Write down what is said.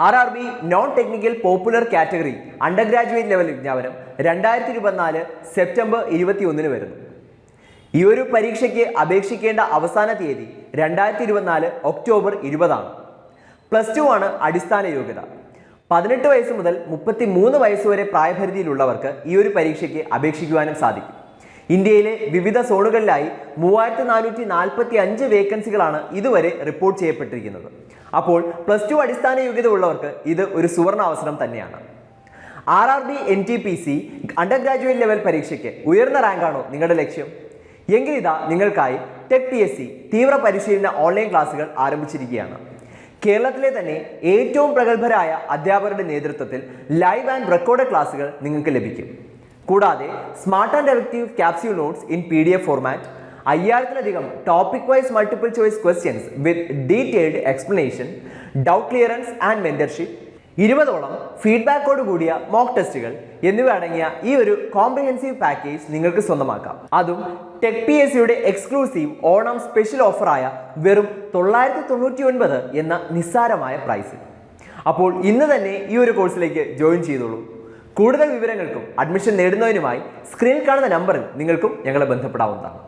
RRB non technical popular category under graduate level വിജ്ഞാപനം 2024 September 21 വരുന്നു. ഈ ഒരു പരീക്ഷയ്ക്ക് അപേക്ഷിക്കേണ്ട അവസാന തീയതി 2024 ഒക്ടോബർ 20 ആണ്. +2 ആണ് അടിസ്ഥാന യോഗ്യത. 18 വയസ്സ് മുതൽ 33 വയസ്സ് വരെ പ്രായപരിധിയിലുള്ളവർക്ക് ഈ ഒരു പരീക്ഷയ്ക്ക് അപേക്ഷിക്കുവാനും സാധിക്കും. ഇന്ത്യയിലെ വിവിധ സോണുകളിലായി 3445 വേക്കൻസികളാണ് ഇതുവരെ റിപ്പോർട്ട് ചെയ്യപ്പെട്ടിരിക്കുന്നത്. അപ്പോൾ +2 അടിസ്ഥാന യോഗ്യത ഉള്ളവർക്ക് ഇത് ഒരു സുവർണ അവസരം തന്നെയാണ്. RRB NTPC under graduate level പരീക്ഷയ്ക്ക് ഉയർന്ന റാങ്കാണോ നിങ്ങളുടെ ലക്ഷ്യം? എങ്കിൽ ഇതാ നിങ്ങൾക്കായി ടെക് PSC തീവ്ര പരിശീലന ഓൺലൈൻ ക്ലാസുകൾ ആരംഭിച്ചിരിക്കുകയാണ്. കേരളത്തിലെ തന്നെ ഏറ്റവും പ്രഗത്ഭരായ അധ്യാപകരുടെ നേതൃത്വത്തിൽ ലൈവ് ആൻഡ് റെക്കോർഡ് ക്ലാസുകൾ നിങ്ങൾക്ക് ലഭിക്കും. കൂടാതെ smart and effective capsule notes in PDF format, 5000-ലധികം topic wise multiple choice questions with detailed explanation, doubt clearance and mentorship, 20ഓളം ഫീഡ്ബാക്കോട് കൂടിയ മോക്ക് ടെസ്റ്റുകൾ എന്നിവ അടങ്ങിയ ഈ ഒരു കോംപ്രിഹെൻസീവ് പാക്കേജ് നിങ്ങൾക്ക് സ്വന്തമാക്കാം. അതും ടെക് PSCയുടെ എക്സ്ക്ലൂസീവ് ഓണം സ്പെഷ്യൽ ഓഫറായ വെറും 999 എന്ന നിസ്സാരമായ പ്രൈസിൽ. അപ്പോൾ ഇന്ന് തന്നെ ഈ ഒരു കോഴ്സിലേക്ക് ജോയിൻ ചെയ്തോളൂ. കൂടുതൽ വിവരങ്ങൾക്കും അഡ്മിഷൻ നേടുന്നതിനുമായി സ്ക്രീനിൽ കാണുന്ന നമ്പറിൽ നിങ്ങൾക്കും ഞങ്ങളെ ബന്ധപ്പെടാവുന്നതാണ്.